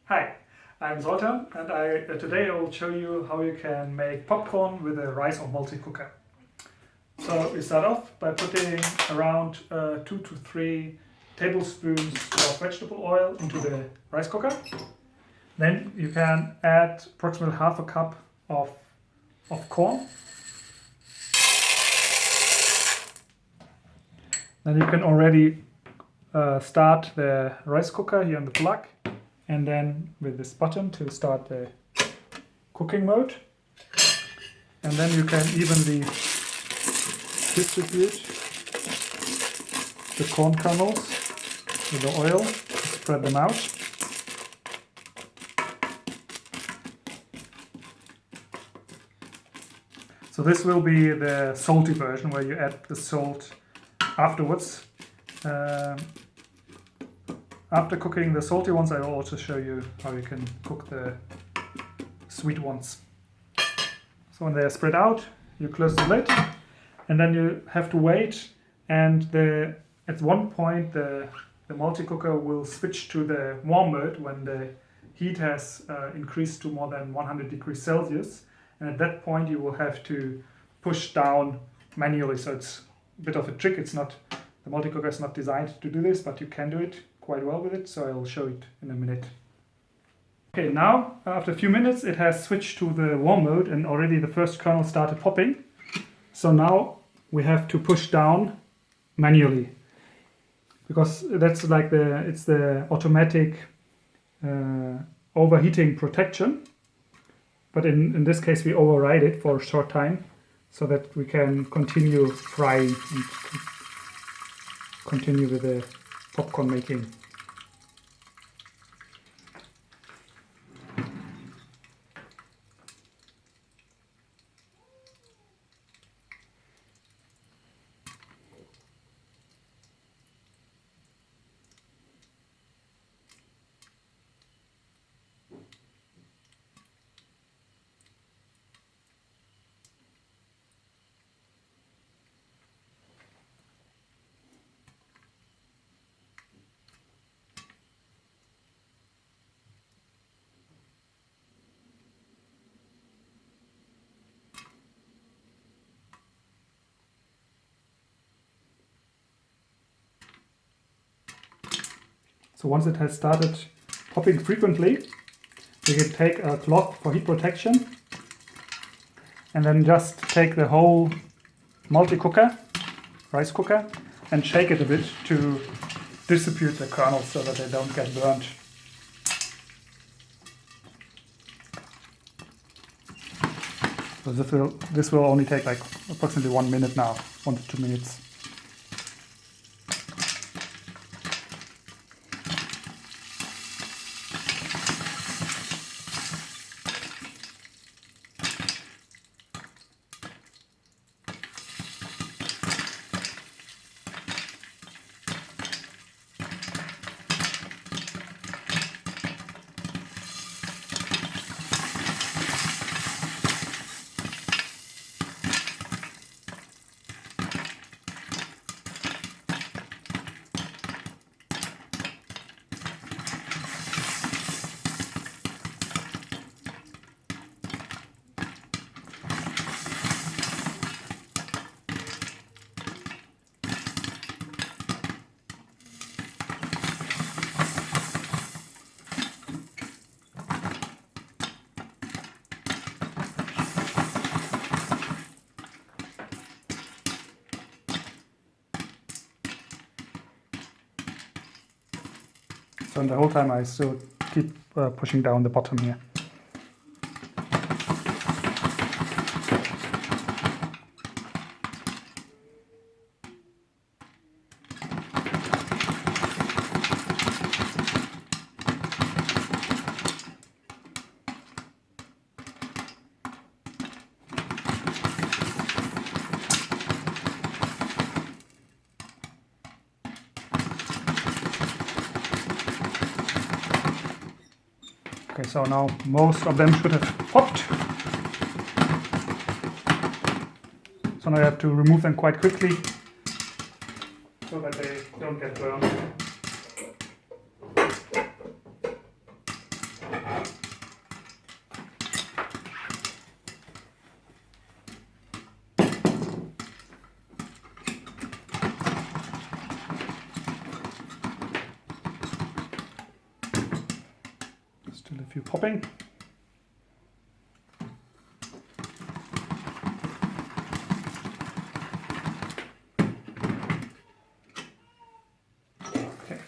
Hi, I'm Zoltan and today I will show you how you can make popcorn with a rice or multi-cooker. So we start off by putting around 2 to 3 tablespoons of vegetable oil into the rice cooker. Then you can add approximately half a cup of corn. Then you can already start the rice cooker here on the plug, and then with this button to start the cooking mode. And then you can evenly distribute the corn kernels with the oil, spread them out. So this will be the salty version where you add the salt afterwards. After cooking the salty ones, I will also show you how you can cook the sweet ones. So when they are spread out, you close the lid, and then you have to wait. And at one point, the multi-cooker will switch to the warm mode when the heat has increased to more than 100 degrees Celsius. And at that point, you will have to push down manually. So it's a bit of a trick. The multi-cooker is not designed to do this, but you can do it quite well with it. So I'll show it in a minute. Okay, now after a few minutes it has switched to the warm mode and already the first kernel started popping. So now we have to push down manually, because that's like it's the automatic overheating protection. But in this case we override it for a short time so that we can continue frying and continue with the popcorn making. So once it has started popping frequently, we can take a cloth for heat protection and then just take the whole multi-cooker, rice cooker, and shake it a bit to distribute the kernels so that they don't get burnt. So this will only take like approximately 1 minute now, 1 to 2 minutes. So the whole time I still keep pushing down the bottom here. Okay, so now most of them should have popped. So now I have to remove them quite quickly so that they don't get burned. Still a few popping. Okay.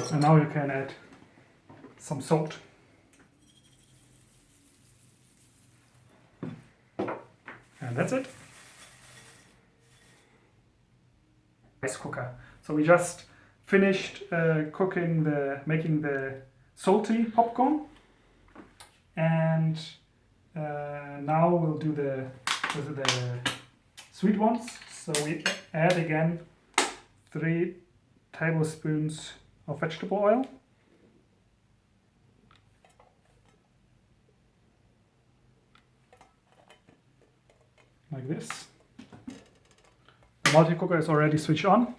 And now you can add some salt. And that's it. Rice cooker. So we just finished making the salty popcorn, and now we'll do the sweet ones. So we add again 3 tablespoons of vegetable oil. Like this. The multi-cooker is already switched on.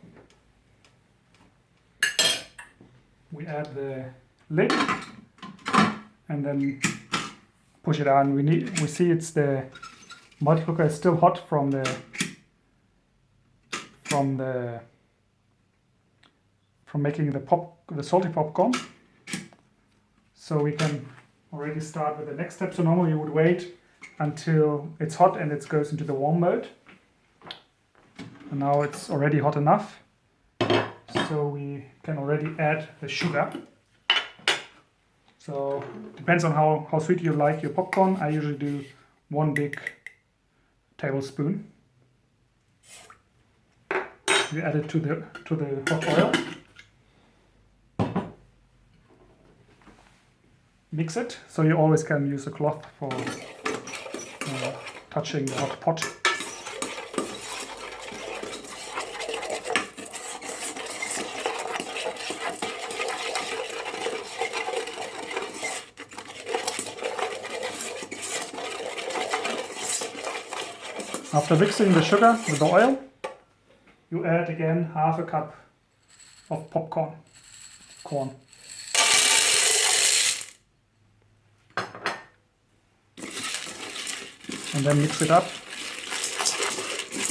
We add the lid and then push it on. We see it's the multi-cooker is still hot from making the salty popcorn. So we can already start with the next step. So normally you would wait until it's hot and it goes into the warm mode. And now it's already hot enough. So we can already add the sugar. So depends on how sweet you like your popcorn. I usually do 1 big tablespoon. We add it to the hot oil. Mix it, so you always can use a cloth for touching the hot pot. After mixing the sugar with the oil, you add again half a cup of corn. And then mix it up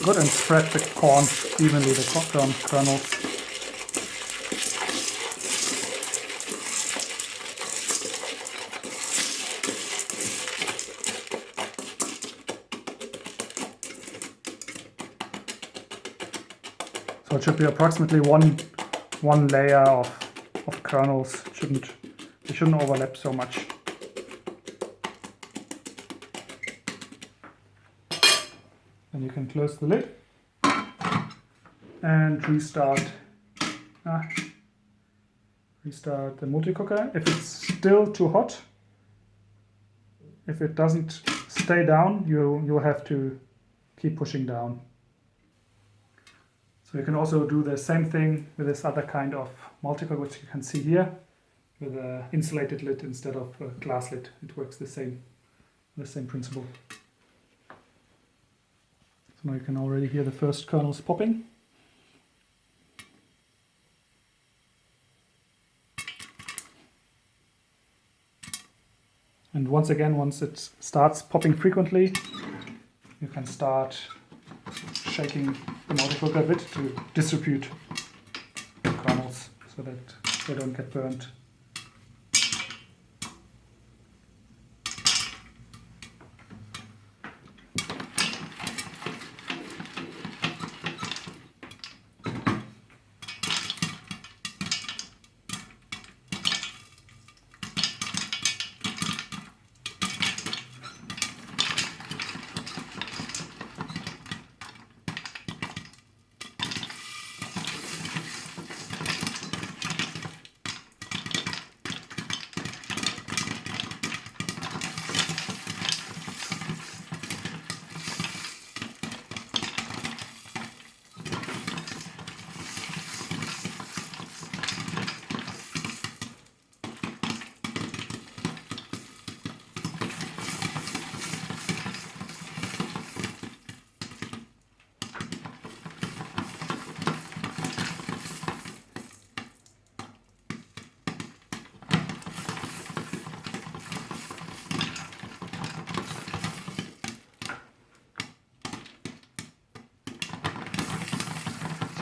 good and spread the corn evenly, the corn kernels. So it should be approximately one layer of kernels. They shouldn't overlap so much. Then you can close the lid and restart the multi-cooker. If it's still too hot, if it doesn't stay down, you'll have to keep pushing down. So you can also do the same thing with this other kind of multi-cooker, which you can see here, with an insulated lid instead of a glass lid. It works the same principle. So now you can already hear the first kernels popping. And once it starts popping frequently, you can start shaking the multi-cooker a bit to distribute the kernels so that they don't get burnt.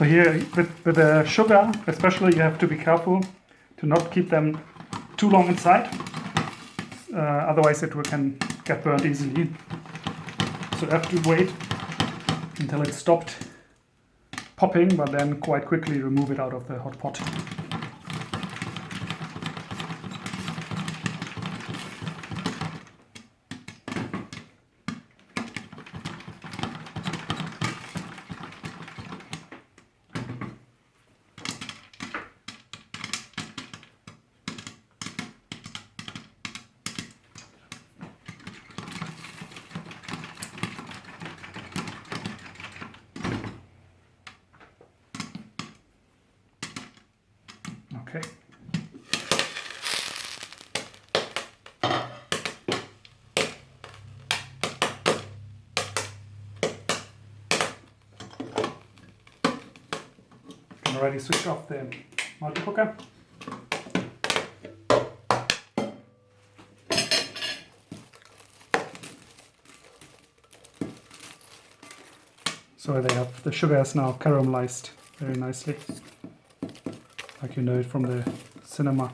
So here with the sugar especially, you have to be careful to not keep them too long inside, otherwise it can get burnt easily. So you have to wait until it stopped popping, but then quite quickly remove it out of the hot pot. Okay. You can already switch off the multicooker. So the sugar is now caramelized very nicely, like you know it from the cinema.